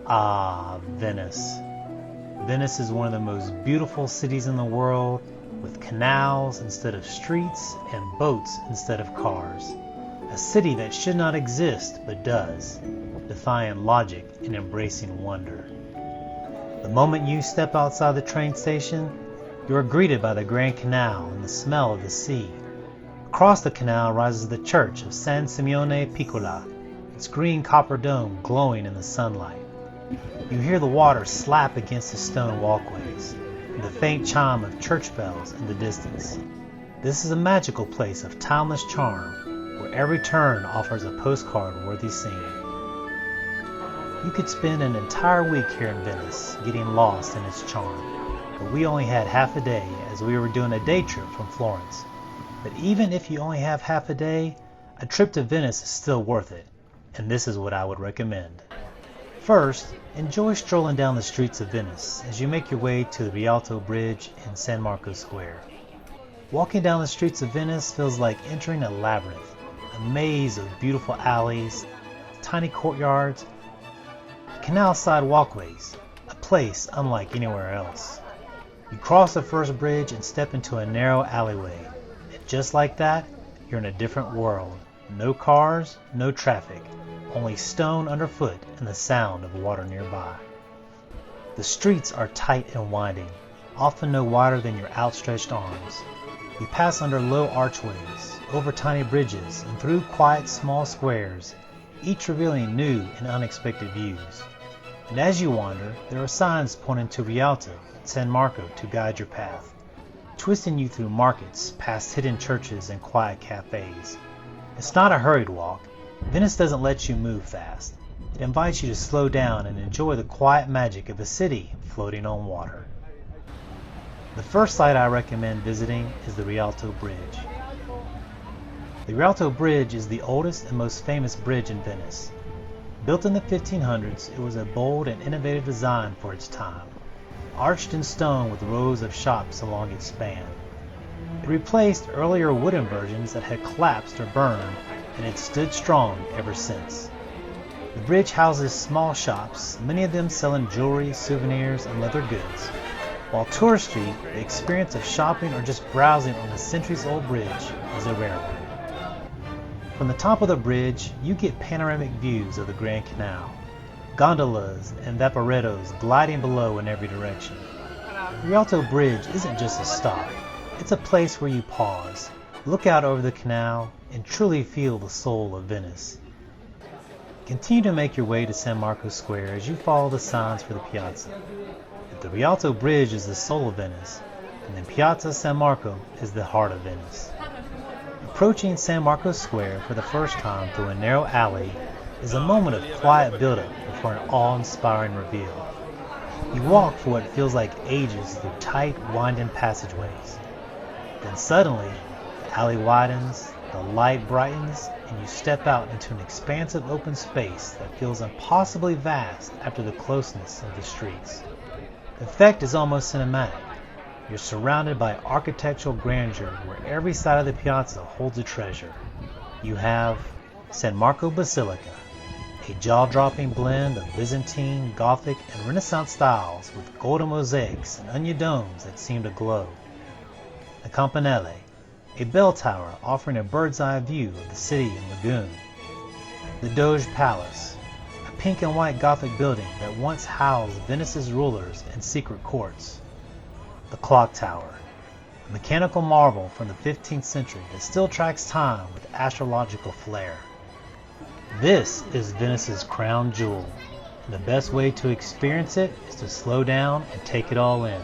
Ah, Venice. Venice is one of the most beautiful cities in the world, with canals instead of streets and boats instead of cars. A city that should not exist but does, defying logic and embracing wonder. The moment you step outside the train station, you are greeted by the Grand Canal and the smell of the sea. Across the canal rises the church of San Simeone Piccola, its green copper dome glowing in the sunlight. You hear the water slap against the stone walkways, and the faint chime of church bells in the distance. This is a magical place of timeless charm, where every turn offers a postcard-worthy scene. You could spend an entire week here in Venice, getting lost in its charm, but we only had half a day as we were doing a day trip from Florence. But even if you only have half a day, a trip to Venice is still worth it, and this is what I would recommend. First, enjoy strolling down the streets of Venice as you make your way to the Rialto Bridge in San Marco Square. Walking down the streets of Venice feels like entering a labyrinth, a maze of beautiful alleys, tiny courtyards, canal-side walkways, a place unlike anywhere else. You cross the first bridge and step into a narrow alleyway, and just like that, you're in a different world. No cars, no traffic, only stone underfoot and the sound of water nearby. The streets are tight and winding, often no wider than your outstretched arms. You pass under low archways, over tiny bridges, and through quiet small squares, each revealing new and unexpected views. And as you wander, there are signs pointing to Rialto and San Marco to guide your path, twisting you through markets, past hidden churches and quiet cafes. It's not a hurried walk. Venice doesn't let you move fast. It invites you to slow down and enjoy the quiet magic of a city floating on water. The first site I recommend visiting is the Rialto Bridge. The Rialto Bridge is the oldest and most famous bridge in Venice. Built in the 1500s, it was a bold and innovative design for its time, arched in stone with rows of shops along its span. It replaced earlier wooden versions that had collapsed or burned, and it stood strong ever since. The bridge houses small shops, many of them selling jewelry, souvenirs, and leather goods, while Tourist Street, the experience of shopping or just browsing on the centuries-old bridge, is a rare one. From the top of the bridge, you get panoramic views of the Grand Canal, gondolas and vaporettos gliding below in every direction. The Rialto Bridge isn't just a stop, it's a place where you pause, look out over the canal, and truly feel the soul of Venice. Continue to make your way to San Marco Square as you follow the signs for the piazza. The Rialto Bridge is the soul of Venice, and then Piazza San Marco is the heart of Venice. Approaching San Marco Square for the first time through a narrow alley is a moment of quiet buildup before an awe-inspiring reveal. You walk for what feels like ages through tight, winding passageways. Then suddenly, the alley widens, the light brightens, and you step out into an expansive open space that feels impossibly vast after the closeness of the streets. The effect is almost cinematic. You're surrounded by architectural grandeur where every side of the piazza holds a treasure. You have San Marco Basilica, a jaw-dropping blend of Byzantine, Gothic, and Renaissance styles with golden mosaics and onion domes that seem to glow. The Campanile, a bell tower offering a bird's-eye view of the city and lagoon. The Doge Palace, a pink and white Gothic building that once housed Venice's rulers and secret courts. The Clock Tower, a mechanical marvel from the 15th century that still tracks time with astrological flair. This is Venice's crown jewel, and the best way to experience it is to slow down and take it all in.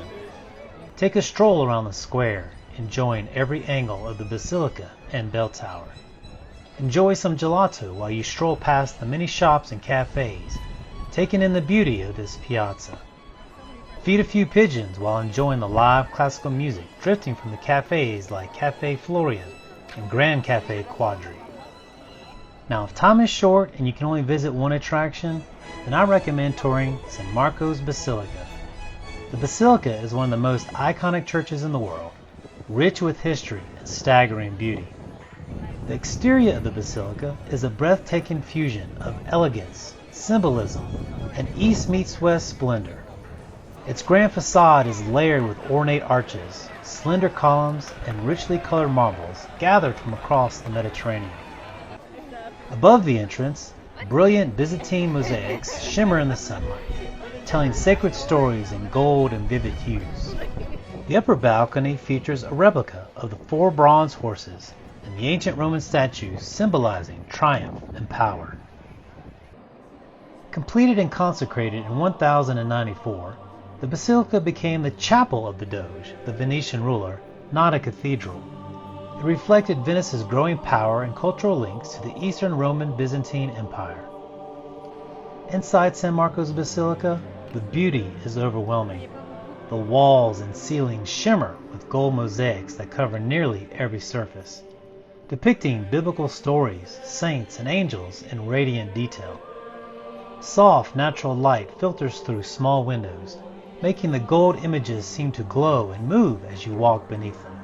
Take a stroll around the square, enjoying every angle of the basilica and bell tower. Enjoy some gelato while you stroll past the many shops and cafes, taking in the beauty of this piazza. Feed a few pigeons while enjoying the live classical music drifting from the cafes like Cafe Floria and Grand Cafe Quadri. Now, if time is short and you can only visit one attraction, then I recommend touring San Marco's Basilica. The Basilica is one of the most iconic churches in the world, rich with history and staggering beauty. The exterior of the basilica is a breathtaking fusion of elegance, symbolism, an east meets west splendor. Its grand facade is layered with ornate arches, slender columns, and richly colored marbles gathered from across the Mediterranean. Above the entrance, brilliant Byzantine mosaics shimmer in the sunlight, telling sacred stories in gold and vivid hues. The upper balcony features a replica of the 4 bronze horses and the ancient Roman statues symbolizing triumph and power. Completed and consecrated in 1094, the basilica became the chapel of the Doge, the Venetian ruler, not a cathedral. It reflected Venice's growing power and cultural links to the Eastern Roman Byzantine Empire. Inside San Marco's Basilica, the beauty is overwhelming. The walls and ceilings shimmer with gold mosaics that cover nearly every surface, depicting biblical stories, saints, and angels in radiant detail. Soft, natural light filters through small windows, making the gold images seem to glow and move as you walk beneath them.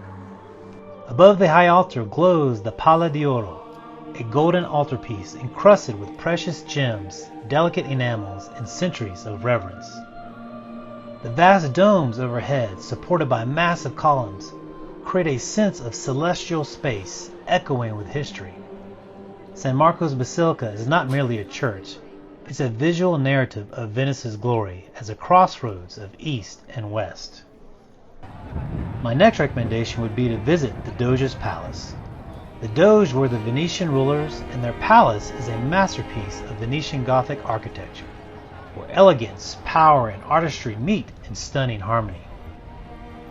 Above the high altar glows the Pala di Oro, a golden altarpiece encrusted with precious gems, delicate enamels, and centuries of reverence. The vast domes overhead, supported by massive columns, create a sense of celestial space echoing with history. San Marco's Basilica is not merely a church, it's a visual narrative of Venice's glory as a crossroads of East and West. My next recommendation would be to visit the Doge's Palace. The Doge were the Venetian rulers, and their palace is a masterpiece of Venetian Gothic architecture, where elegance, power, and artistry meet in stunning harmony.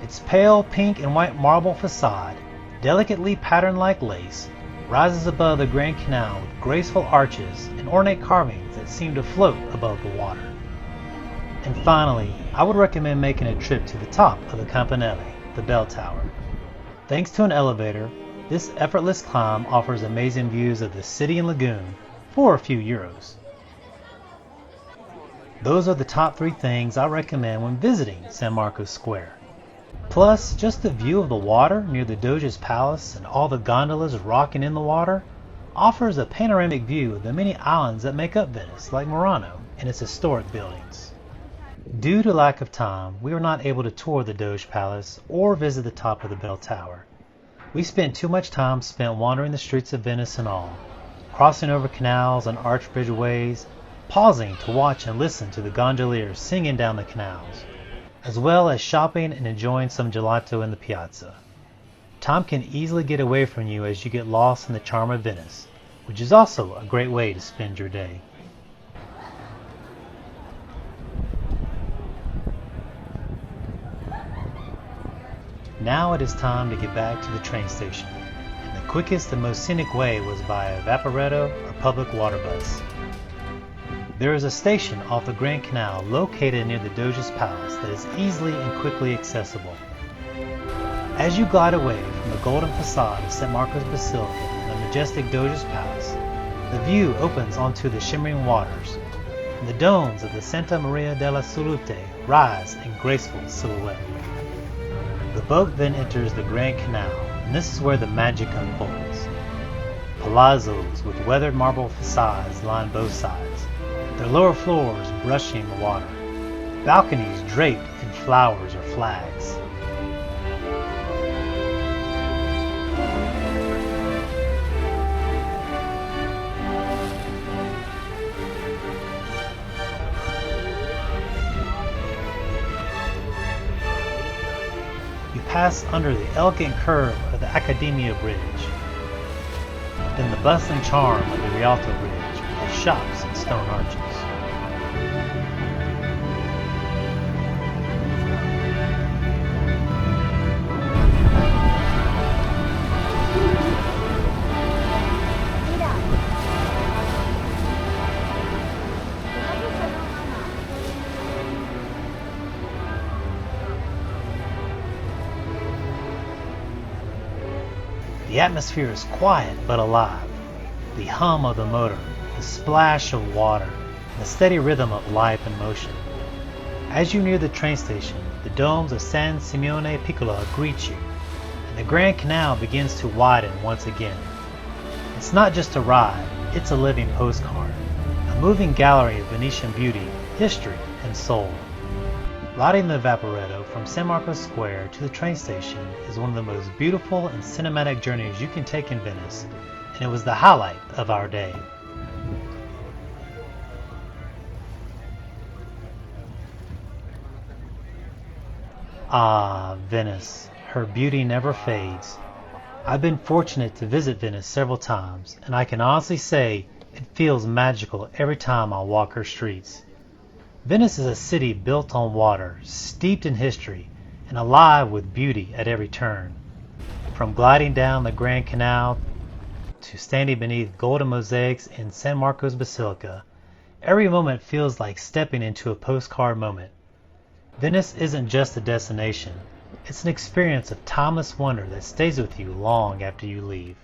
Its pale pink and white marble facade, delicately patterned like lace, rises above the Grand Canal with graceful arches and ornate carvings that seem to float above the water. And finally, I would recommend making a trip to the top of the Campanile, the bell tower. Thanks to an elevator, this effortless climb offers amazing views of the city and lagoon for a few euros. Those are the top 3 things I recommend when visiting San Marcos Square. Plus, just the view of the water near the Doge's Palace and all the gondolas rocking in the water offers a panoramic view of the many islands that make up Venice, like Murano and its historic buildings. Due to lack of time, we were not able to tour the Doge Palace or visit the top of the bell tower. We spent too much time spent wandering the streets of Venice in awe, crossing over canals and arched bridgeways, pausing to watch and listen to the gondoliers singing down the canals, as well as shopping and enjoying some gelato in the piazza. Time can easily get away from you as you get lost in the charm of Venice, which is also a great way to spend your day. Now it is time to get back to the train station, and the quickest and most scenic way was via Vaporetto or public water bus. There is a station off the Grand Canal located near the Doge's Palace that is easily and quickly accessible. As you glide away from the golden facade of San Marco's Basilica and the majestic Doge's Palace, the view opens onto the shimmering waters, and the domes of the Santa Maria della Salute rise in graceful silhouette. The boat then enters the Grand Canal, and this is where the magic unfolds. Palazzos with weathered marble facades line both sides, their lower floors brushing the water, balconies draped in flowers or flags. You pass under the elegant curve of the Accademia Bridge, then the bustling charm of the Rialto Bridge with its shops and stone arches. The atmosphere is quiet but alive. The hum of the motor, the splash of water, and the steady rhythm of life and motion. As you near the train station, the domes of San Simeone Piccolo greet you, and the Grand Canal begins to widen once again. It's not just a ride, it's a living postcard, a moving gallery of Venetian beauty history, and soul. Riding the Vaporetto from San Marco Square to the train station is one of the most beautiful and cinematic journeys you can take in Venice, and it was the highlight of our day. Ah, Venice. Her beauty never fades. I've been fortunate to visit Venice several times, and I can honestly say it feels magical every time I walk her streets. Venice is a city built on water, steeped in history, and alive with beauty at every turn. From gliding down the Grand Canal to standing beneath golden mosaics in San Marco's Basilica, every moment feels like stepping into a postcard moment. Venice isn't just a destination, it's an experience of timeless wonder that stays with you long after you leave.